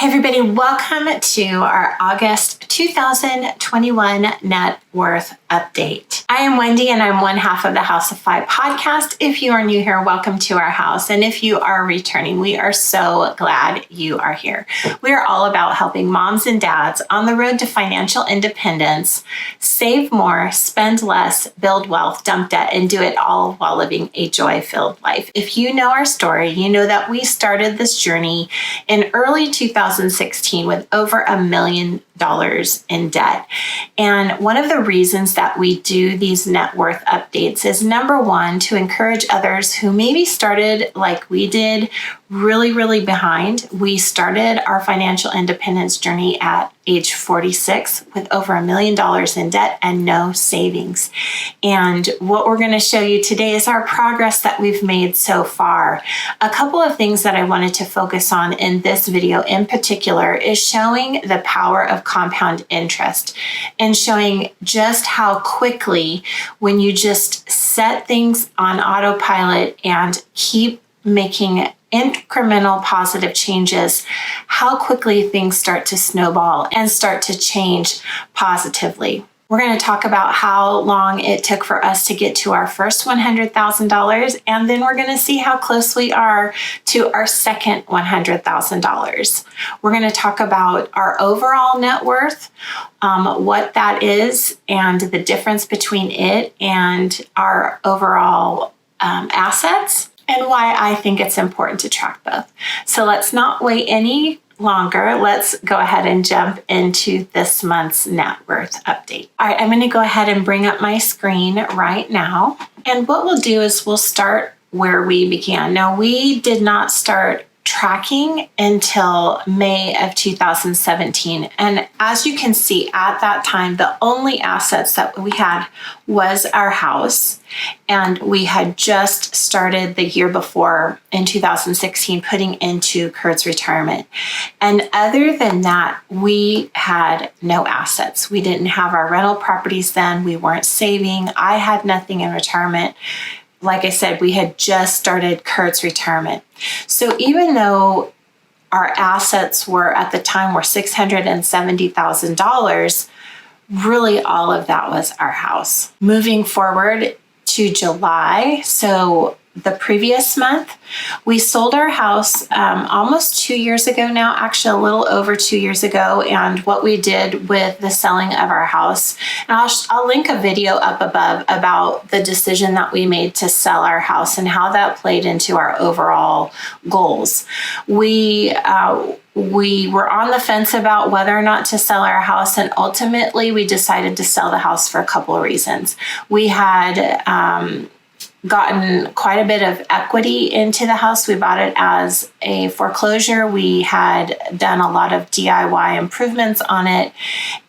Hey everybody, welcome to our August 2021 Net Worth Update. I am Wendy and I'm one half of the House of Five podcast. If you are new here, welcome to our house. And if you are returning, we are so glad you are here. We are all about helping moms and dads on the road to financial independence, save more, spend less, build wealth, dump debt, and do it all while living a joy-filled life. If you know our story, you know that we started this journey in early 2016 with over $1 million in debt. And one of the reasons that we do these net worth updates is, number one, to encourage others who maybe started like we did, really behind. We started our financial independence journey at age 46 with over $1 million in debt and no savings. And what we're going to show you today is our progress that we've made so far. A couple of things that I wanted to focus on in this video in particular is showing the power of compound interest and showing just how quickly, when you just set things on autopilot and keep making incremental positive changes, how quickly things start to snowball and start to change positively. We're going to talk about how long it took for us to get to our first $100,000, and then we're going to see how close we are to our second $100,000. We're going to talk about our overall net worth, what that is, and the difference between it and our overall assets, and why I think it's important to track both. So let's not wait any longer. Let's go ahead and jump into this month's net worth update. All right, I'm going to go ahead and bring up my screen right now. And what we'll do is we'll start where we began. Now, we did not start tracking until May of 2017. And as you can see, at that time, the only assets that we had was our house. And we had just started the year before in 2016 putting into Kurt's retirement. And other than that, we had no assets. We didn't have our rental properties then. We weren't saving. I had nothing in retirement. Like I said, we had just started Kurt's retirement. So even though our assets were at the time were $670,000, really all of that was our house. Moving forward to July, so the previous month, we sold our house almost 2 years ago now, actually a little over 2 years ago. And what we did with the selling of our house, and I'll link a video up above about the decision that we made to sell our house and how that played into our overall goals. We were on the fence about whether or not to sell our house, and ultimately we decided to sell the house for a couple of reasons. We had gotten quite a bit of equity into the house. We bought it as a foreclosure. We had done a lot of DIY improvements on it,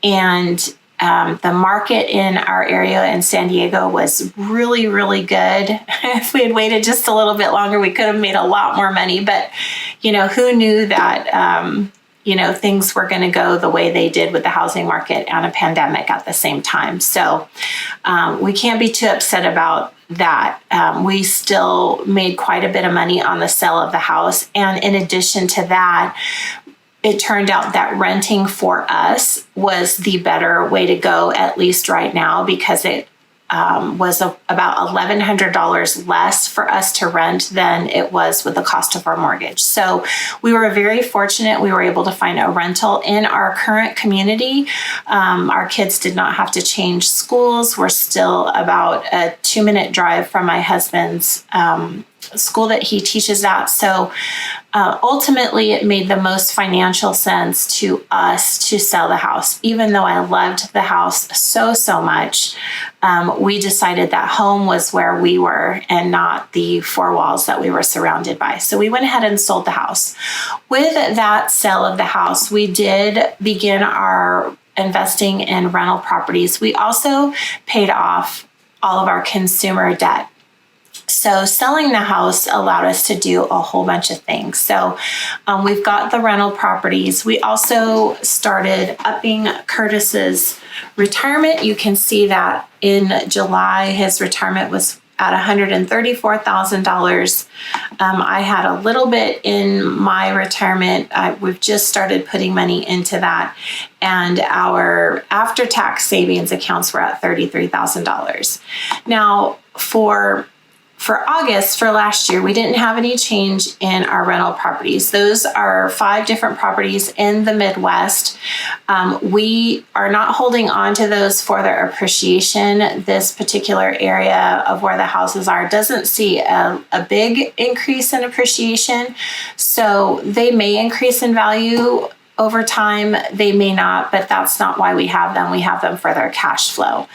and the market in our area in San Diego was really good. If we had waited just a little bit longer, we could have made a lot more money, but who knew that things were going to go the way they did with the housing market and a pandemic at the same time. So we can't be too upset about that. We still made quite a bit of money on the sale of the house. And in addition to that, it turned out that renting for us was the better way to go, at least right now, because it was about $1,100 less for us to rent than it was with the cost of our mortgage. So we were very fortunate. We were able to find a rental in our current community. Our kids did not have to change schools. We're still about a 2-minute drive from my husband's school that he teaches at. So ultimately, it made the most financial sense to us to sell the house. Even though I loved the house so much, we decided that home was where we were and not the four walls that we were surrounded by. So we went ahead and sold the house. With that sale of the house, we did begin our investing in rental properties. We also paid off all of our consumer debt. So selling the house allowed us to do a whole bunch of things. So we've got the rental properties. We also started upping Curtis's retirement. You can see that in July, his retirement was at $134,000. I had a little bit in my retirement. We've just started putting money into that. And our after-tax savings accounts were at $33,000. Now, for August, for last year, we didn't have any change in our rental properties. Those are 5 different properties in the Midwest. We are not holding on to those for their appreciation. This particular area of where the houses are doesn't see a big increase in appreciation. So they may increase in value over time. They may not, but that's not why we have them. We have them for their cash flow.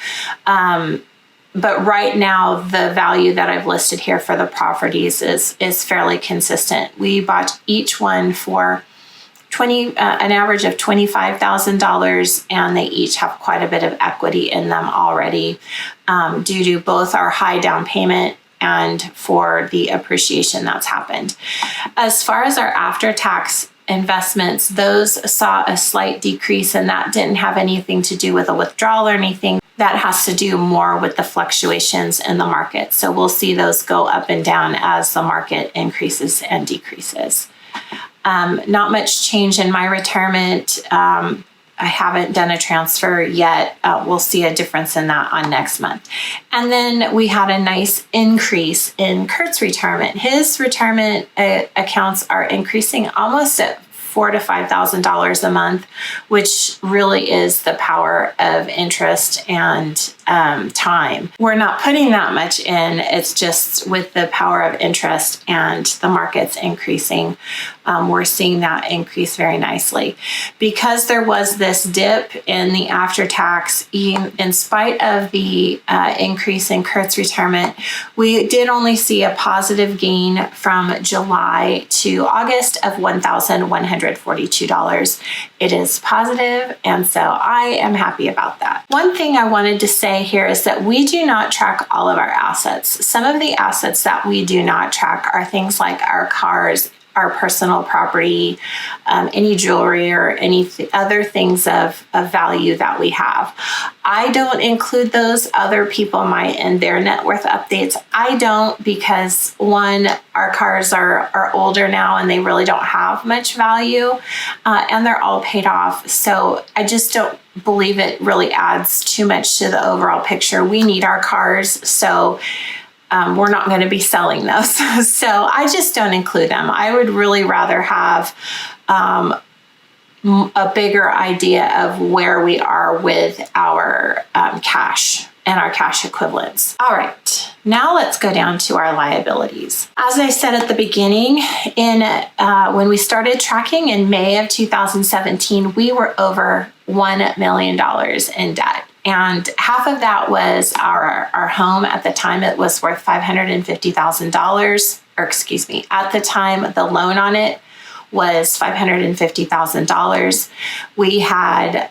But right now, the value that I've listed here for the properties is fairly consistent. We bought each one for an average of $25,000, and they each have quite a bit of equity in them already, due to both our high down payment and for the appreciation that's happened. As far as our after-tax investments, those saw a slight decrease, and that didn't have anything to do with a withdrawal or anything. That has to do more with the fluctuations in the market. So we'll see those go up and down as the market increases and decreases. Not much change in my retirement. I haven't done a transfer yet. We'll see a difference in that on next month. And then we had a nice increase in Kurt's retirement. His retirement accounts are increasing almost at $4,000 to $5,000 a month, which really is the power of interest and time. We're not putting that much in. It's just with the power of interest and the markets increasing, we're seeing that increase very nicely. Because there was this dip in the after-tax, in spite of the increase in Kurt's retirement, we did only see a positive gain from July to August of $1,142. It is positive, and so I am happy about that. One thing I wanted to say here is that we do not track all of our assets. Some of the assets that we do not track are things like our cars, our personal property, any jewelry, or any other things of value that we have. I don't include those. Other people might in their net worth updates. I don't, because one, our cars are older now and they really don't have much value, and they're all paid off. So I just don't believe it really adds too much to the overall picture. We need our cars, so we're not going to be selling those. So I just don't include them. I would really rather have a bigger idea of where we are with our cash and our cash equivalents. All right, now let's go down to our liabilities. As I said at the beginning, when we started tracking in May of 2017, we were over $1 million in debt. And half of that was our home. At the time, it was worth $550,000, or excuse me, at the time, the loan on it was $550,000. We had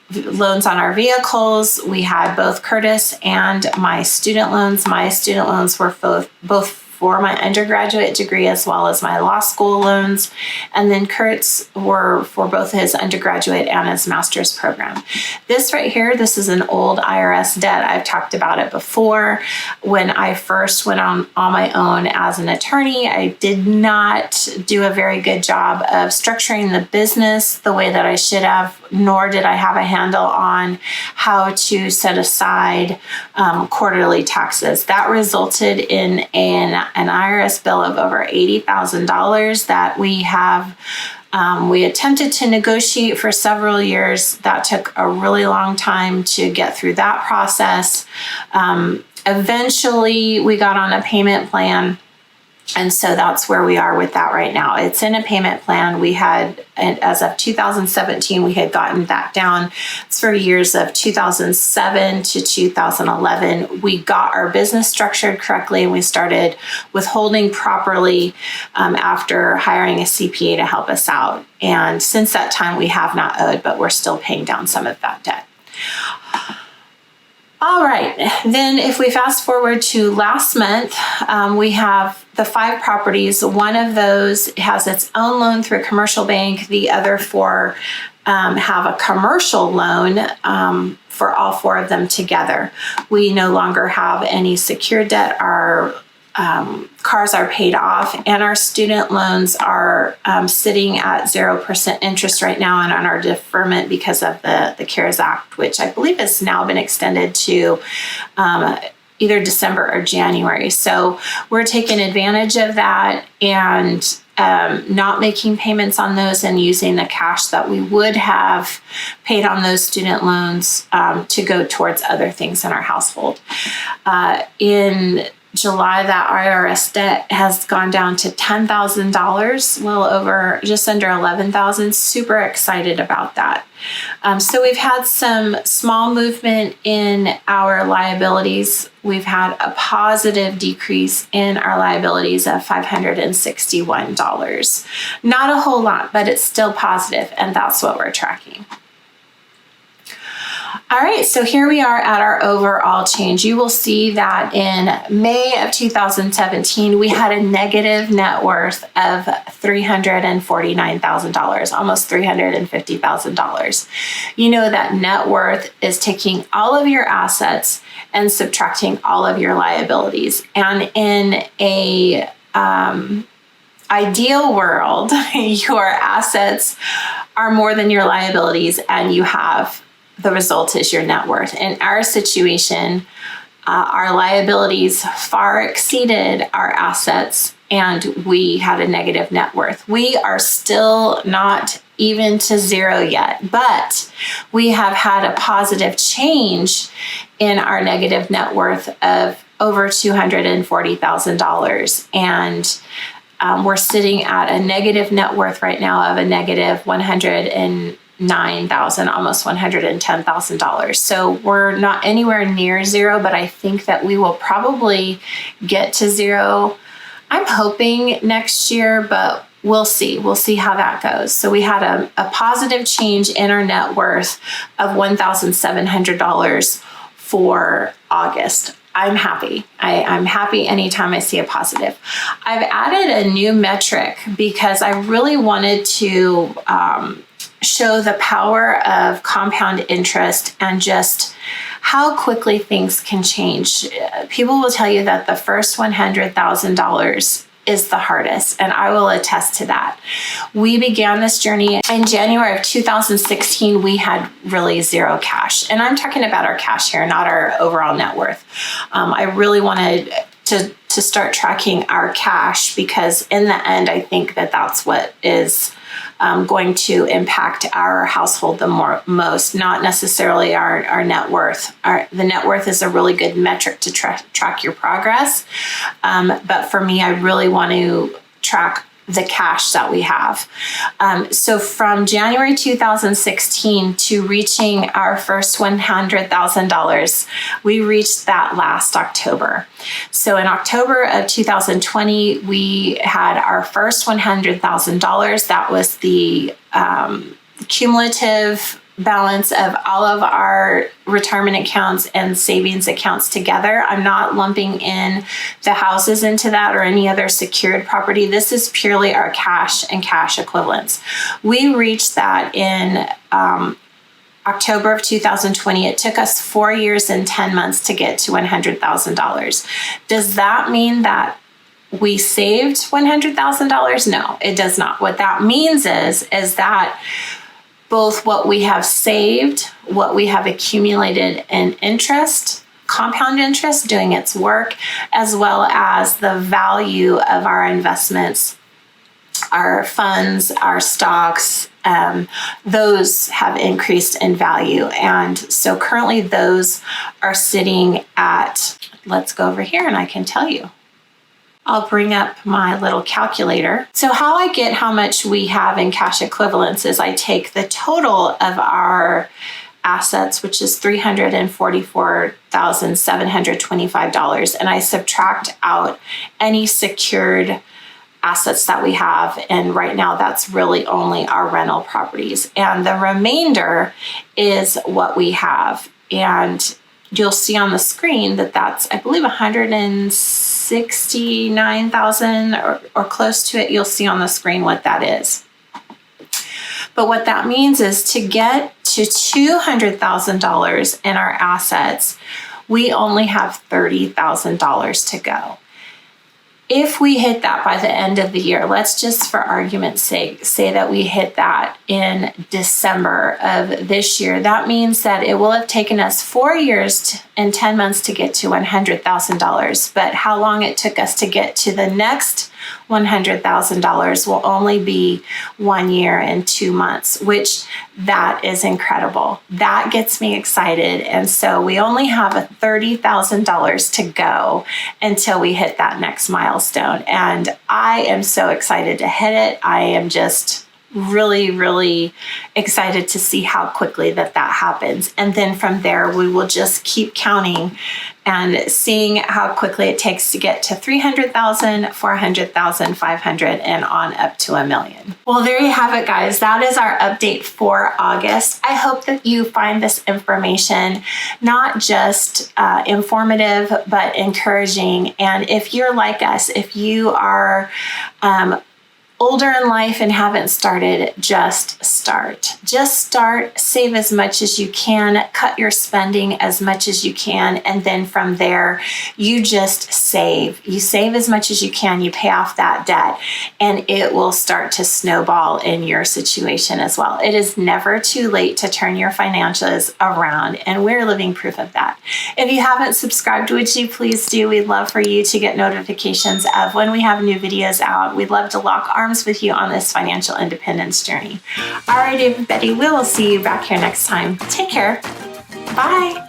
loans on our vehicles. We had both Curtis and my student loans. My student loans were both for my undergraduate degree as well as my law school loans. And then Kurt's were for both his undergraduate and his master's program. This right here, this is an old IRS debt. I've talked about it before. When I first went on my own as an attorney, I did not do a very good job of structuring the business the way that I should have, nor did I have a handle on how to set aside quarterly taxes. That resulted in an IRS bill of over $80,000 that we have. We attempted to negotiate for several years. That took a really long time to get through that process. Eventually, we got on a payment plan. And so that's where we are with that right now. It's in a payment plan. We had, as of 2017, we had gotten that down. It's for years of 2007 to 2011. We got our business structured correctly, and we started withholding properly after hiring a CPA to help us out. And since that time, we have not owed, but we're still paying down some of that debt. All right, then if we fast forward to last month, we have the 5 properties. One of those has its own loan through a commercial bank. The other 4 have a commercial loan for all 4 of them together. We no longer have any secured debt. Our cars are paid off, and our student loans are sitting at 0% interest right now and on our deferment because of the CARES Act, which I believe has now been extended to either December or January. So we're taking advantage of that and not making payments on those and using the cash that we would have paid on those student loans to go towards other things in our household. In July, that IRS debt has gone down to $10,000, well over, just under $11,000. Super excited about that. So we've had some small movement in our liabilities. We've had a positive decrease in our liabilities of $561. Not a whole lot, but it's still positive, and that's what we're tracking. All right, so here we are at our overall change. You will see that in May of 2017, we had a negative net worth of $349,000, almost $350,000. You know that net worth is taking all of your assets and subtracting all of your liabilities. And in a ideal world, your assets are more than your liabilities, and you have the result is your net worth. In our situation, our liabilities far exceeded our assets, and we had a negative net worth. We are still not even to zero yet, but we have had a positive change in our negative net worth of over $240,000. And we're sitting at a negative net worth right now of a negative $109,000, almost $110,000. So we're not anywhere near zero, but I think that we will probably get to zero. I'm hoping next year, but we'll see. We'll see how that goes. So we had a positive change in our net worth of $1,700 for August. I'm happy. I'm happy anytime I see a positive. I've added a new metric because I really wanted to show the power of compound interest and just how quickly things can change. People will tell you that the first $100,000 is the hardest, and I will attest to that. We began this journey in January of 2016. We had really zero cash, and I'm talking about our cash here, not our overall net worth. I really wanted to start tracking our cash because in the end, I think that that's what is going to impact our household the most, not necessarily our net worth. The net worth is a really good metric to track your progress. But for me, I really want to track the cash that we have. So from January 2016 to reaching our first $100,000, we reached that last October. So in October of 2020, we had our first $100,000. That was the cumulative balance of all of our retirement accounts and savings accounts together. I'm not lumping in the houses into that or any other secured property. This is purely our cash and cash equivalents. We reached that in October of 2020. It took us 4 years and 10 months to get to $100,000. Does that mean that we saved $100,000? No, it does not. What that means is that both what we have saved, what we have accumulated in interest, compound interest doing its work, as well as the value of our investments, our funds, our stocks, those have increased in value. And so currently those are sitting at, let's go over here and I can tell you. I'll bring up my little calculator. So how I get how much we have in cash equivalents is I take the total of our assets, which is $344,725, and I subtract out any secured assets that we have. And right now that's really only our rental properties. And the remainder is what we have. And you'll see on the screen that that's, I believe, 169,000 or close to it. You'll see on the screen what that is. But what that means is to get to $200,000 in our assets, we only have $30,000 to go. If we hit that by the end of the year, let's just for argument's sake say that we hit that in December of this year, that means that it will have taken us 4 years and 10 months to get to $100,000. But how long it took us to get to the next $100,000 will only be 1 year and 2 months, which that is incredible. That gets me excited. And so we only have $30,000 to go until we hit that next milestone. And I am so excited to hit it. I am just really excited to see how quickly that happens. And then from there, we will just keep counting and seeing how quickly it takes to get to 300,000, 400,000, 500, and on up to $1 million. Well, there you have it, guys. That is our update for August. I hope that you find this information not just informative, but encouraging. And if you're like us, if you are older in life and haven't started, just start. Just start, save as much as you can, cut your spending as much as you can, and then from there, you just save. You save as much as you can, you pay off that debt, and it will start to snowball in your situation as well. It is never too late to turn your financials around, and we're living proof of that. If you haven't subscribed, would you please do? We'd love for you to get notifications of when we have new videos out. We'd love to lock arms with you on this financial independence journey. All right, everybody, we will see you back here next time. Take care. Bye.